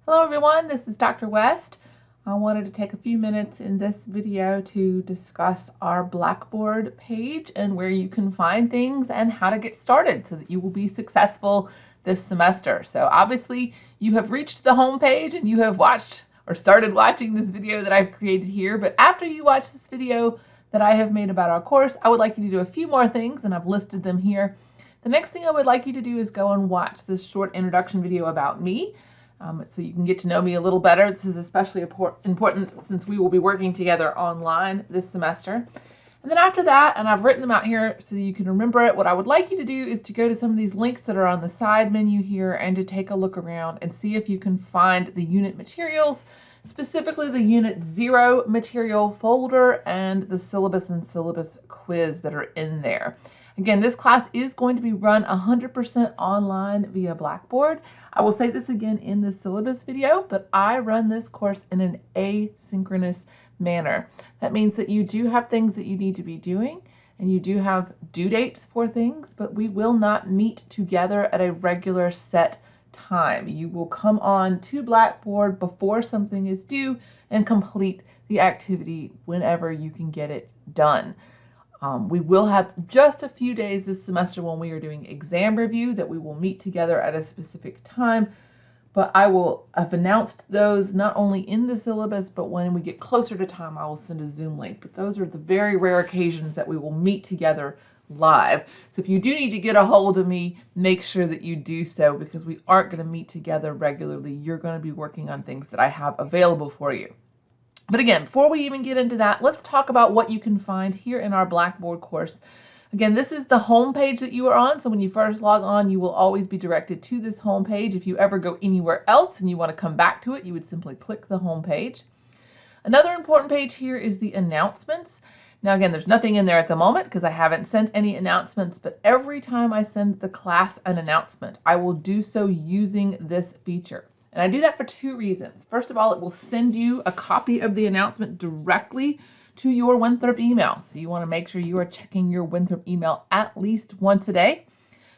Hello everyone, this is Dr. West. I wanted to take a few minutes in this video to discuss our Blackboard page and where you can find things and how to get started so that you will be successful this semester. So obviously you have reached the home page and you have watched or started watching this video that I've created here, but after you watch this video that I have made about our course, I would like you to do a few more things and I've listed them here. The next thing I would like you to do is go and watch this short introduction video about me. So you can get to know me a little better. This is especially important since we will be working together online this semester. And then after that, and I've written them out here so that you can remember it, what I would like you to do is to go to some of these links that are on the side menu here and to take a look around and see if you can find the unit materials, specifically the Unit 0 material folder and the syllabus and syllabus quiz that are in there. Again, this class is going to be run 100% online via Blackboard. I will say this again in the syllabus video, but I run this course in an asynchronous manner. That means that you do have things that you need to be doing and you do have due dates for things, but we will not meet together at a regular set time. You will come on to Blackboard before something is due and complete the activity whenever you can get it done. We will have just a few days this semester when we are doing exam review that we will meet together at a specific time, but I've announced those not only in the syllabus, but when we get closer to time, I will send a Zoom link. But those are the very rare occasions that we will meet together live. So if you do need to get a hold of me, make sure that you do so because we aren't going to meet together regularly. You're going to be working on things that I have available for you. But again, before we even get into that, let's talk about what you can find here in our Blackboard course. Again, this is the home page that you are on. So when you first log on, you will always be directed to this home page. If you ever go anywhere else and you want to come back to it, you would simply click the home page. Another important page here is the announcements. Now again, there's nothing in there at the moment because I haven't sent any announcements, but every time I send the class an announcement, I will do so using this feature. And I do that for two reasons. First of all, it will send you a copy of the announcement directly to your Winthrop email. So you want to make sure you are checking your Winthrop email at least once a day.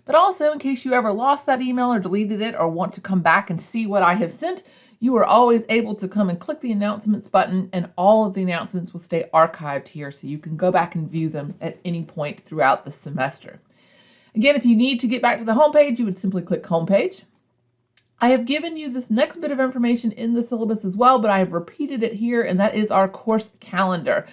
But also, in case you ever lost that email or deleted it or want to come back and see what I have sent, you are always able to come and click the announcements button and all of the announcements will stay archived here so you can go back and view them at any point throughout the semester. Again, if you need to get back to the homepage, you would simply click homepage. I have given you this next bit of information in the syllabus as well, but I have repeated it here, and that is our course calendar.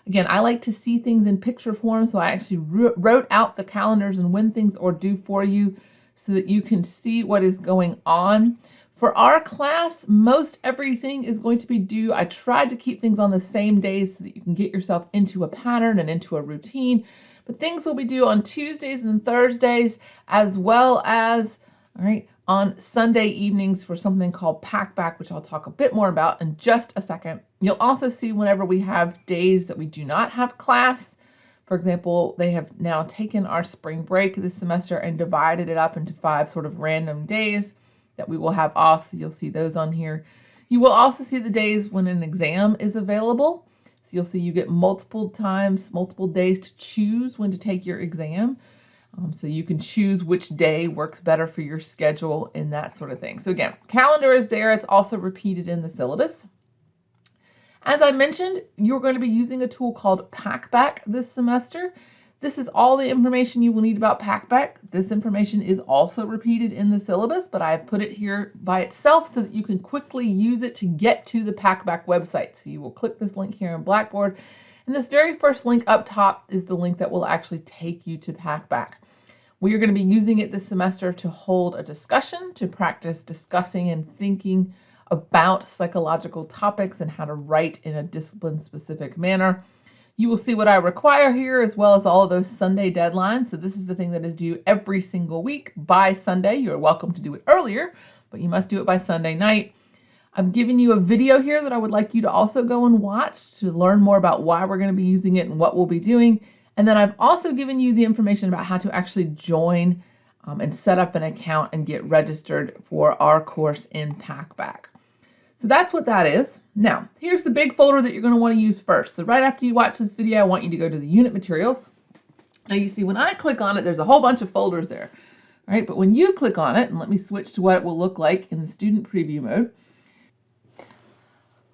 Again, I like to see things in picture form, so I actually wrote out the calendars and when things are due for you so that you can see what is going on. For our class, most everything is going to be due. I tried to keep things on the same days so that you can get yourself into a pattern and into a routine, but things will be due on Tuesdays and Thursdays as well as, all right, on Sunday evenings for something called Packback, which I'll talk a bit more about in just a second. You'll also see whenever we have days that we do not have class. For example, they have now taken our spring break this semester and divided it up into 5 sort of random days that we will have off. So you'll see those on here. You will also see the days when an exam is available. So you'll see you get multiple times, multiple days to choose when to take your exam. So you can choose which day works better for your schedule and that sort of thing. So again, calendar is there. It's also repeated in the syllabus. As I mentioned, you're going to be using a tool called Packback this semester. This is all the information you will need about Packback. This information is also repeated in the syllabus, but I've put it here by itself so that you can quickly use it to get to the Packback website. So you will click this link here in Blackboard, and this very first link up top is the link that will actually take you to Packback. We are going to be using it this semester to hold a discussion, to practice discussing and thinking about psychological topics and how to write in a discipline-specific manner. You will see what I require here as well as all of those Sunday deadlines. So this is the thing that is due every single week by Sunday. You're welcome to do it earlier, but you must do it by Sunday night. I've given you a video here that I would like you to also go and watch to learn more about why we're going to be using it and what we'll be doing. And then I've also given you the information about how to actually join and set up an account and get registered for our course in Packback. So that's what that is. Now, here's the big folder that you're going to want to use first. So right after you watch this video, I want you to go to the unit materials. Now you see when I click on it, there's a whole bunch of folders there. All right, but when you click on it, and let me switch to what it will look like in the student preview mode,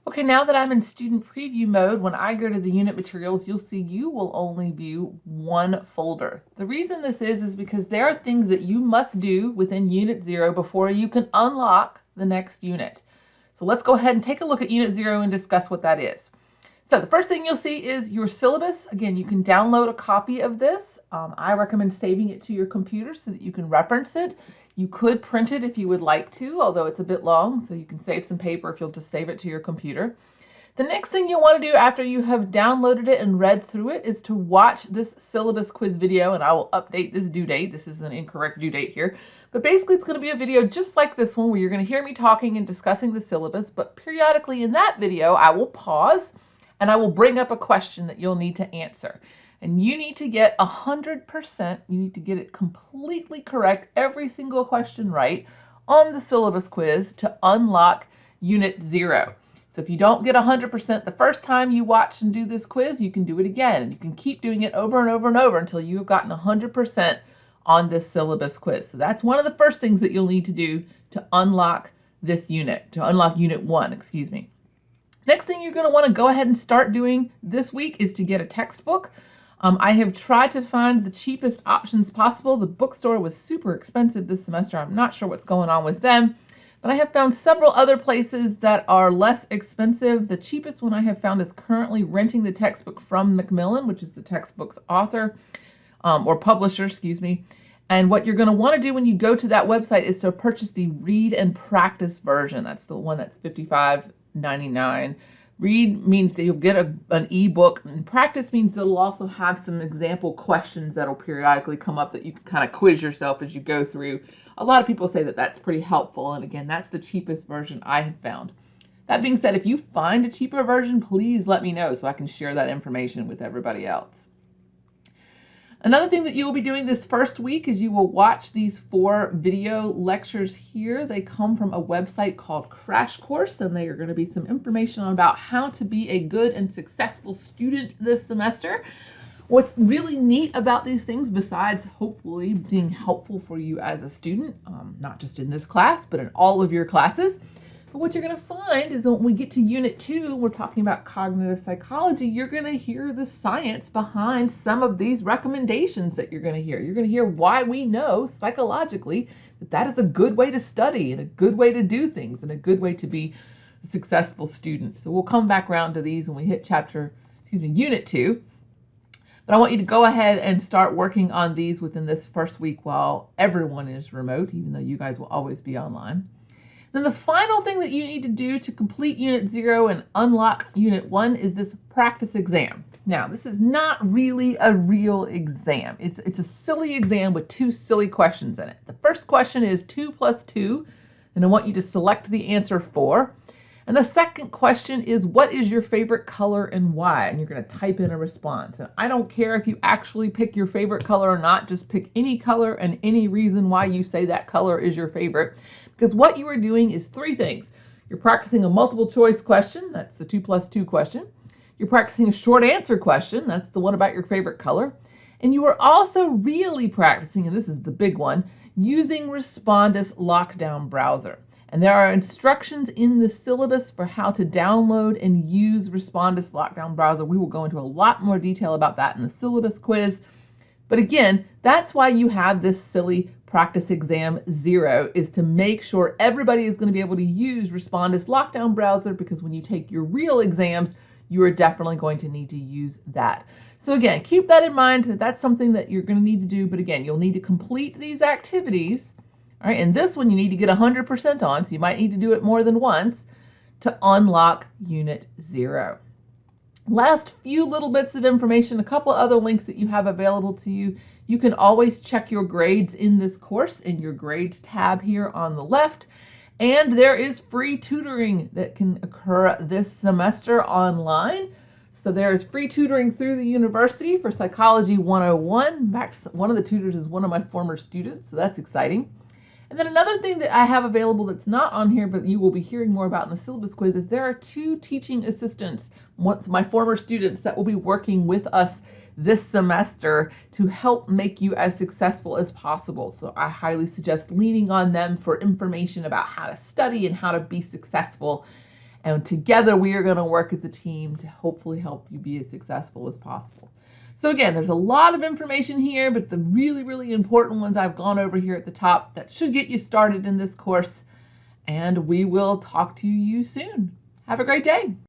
Okay, now that I'm in student preview mode, when I go to the unit materials, you'll see you will only view one folder. The reason this is because there are things that you must do within Unit 0 before you can unlock the next unit. So let's go ahead and take a look at Unit 0 and discuss what that is. So the first thing you'll see is your syllabus. Again, you can download a copy of this. I recommend saving it to your computer so that you can reference it. You could print it if you would like to, although it's a bit long, so you can save some paper if you'll just save it to your computer. The next thing you'll want to do after you have downloaded it and read through it is to watch this syllabus quiz video, and I will update this due date. This is an incorrect due date here. But basically it's going to be a video just like this one where you're going to hear me talking and discussing the syllabus, but periodically in that video I will pause and I will bring up a question that you'll need to answer. And you need to get 100%, you need to get it completely correct, every single question right on the syllabus quiz to unlock Unit 0. So if you don't get 100% the first time you watch and do this quiz, you can do it again. And you can keep doing it over and over and over until you've gotten 100% on this syllabus quiz. So that's one of the first things that you'll need to do to unlock this unit, to unlock Unit 1, excuse me. Next thing you're going to want to go ahead and start doing this week is to get a textbook. I have tried to find the cheapest options possible. The bookstore was super expensive this semester. I'm not sure what's going on with them, but I have found several other places that are less expensive. The cheapest one I have found is currently renting the textbook from Macmillan, which is the textbook's author or publisher, excuse me. And what you're going to want to do when you go to that website is to purchase the read and practice version. That's the one that's $55.99. Read means that you'll get an ebook, and practice means that it'll also have some example questions that'll periodically come up that you can kind of quiz yourself as you go through. A lot of people say that that's pretty helpful, and again, that's the cheapest version I have found. That being said, if you find a cheaper version, please let me know so I can share that information with everybody else. Another thing that you will be doing this first week is you will watch these 4 video lectures here. They come from a website called Crash Course, and they are going to be some information about how to be a good and successful student this semester. What's really neat about these things, besides hopefully being helpful for you as a student, not just in this class, but in all of your classes, but what you're going to find is that when we get to Unit 2, we're talking about cognitive psychology, you're going to hear the science behind some of these recommendations that you're going to hear. You're going to hear why we know psychologically that that is a good way to study and a good way to do things and a good way to be a successful student. So we'll come back around to these when we hit Unit 2. But I want you to go ahead and start working on these within this first week while everyone is remote, even though you guys will always be online. Then the final thing that you need to do to complete Unit 0 and unlock Unit 1 is this practice exam. Now, this is not really a real exam. It's a silly exam with 2 silly questions in it. The first question is 2 plus 2, and I want you to select the answer 4. And the second question is, what is your favorite color and why? And you're going to type in a response. And I don't care if you actually pick your favorite color or not, just pick any color and any reason why you say that color is your favorite. Because what you are doing is 3 things. You're practicing a multiple choice question, that's the 2 plus 2 question. You're practicing a short answer question, that's the one about your favorite color. And you are also really practicing, and this is the big one, using Respondus Lockdown Browser. And there are instructions in the syllabus for how to download and use Respondus Lockdown Browser. We will go into a lot more detail about that in the syllabus quiz. But again, that's why you have this silly practice exam 0, is to make sure everybody is going to be able to use Respondus Lockdown Browser, because when you take your real exams, you are definitely going to need to use that. So again, keep that in mind. That's something that you're going to need to do. But again, you'll need to complete these activities. All right, and this one you need to get 100% on, so you might need to do it more than once to unlock Unit 0. Last few little bits of information, a couple other links that you have available to you. You can always check your grades in this course in your grades tab here on the left. And there is free tutoring that can occur this semester online. So there is free tutoring through the university for Psychology 101. In fact, one of the tutors is one of my former students, so that's exciting. And then another thing that I have available that's not on here, but you will be hearing more about in the syllabus quiz, is there are 2 teaching assistants, my former students, that will be working with us this semester to help make you as successful as possible. So I highly suggest leaning on them for information about how to study and how to be successful. And together we are going to work as a team to hopefully help you be as successful as possible. So again, there's a lot of information here, but the really, really important ones I've gone over here at the top that should get you started in this course. And we will talk to you soon. Have a great day.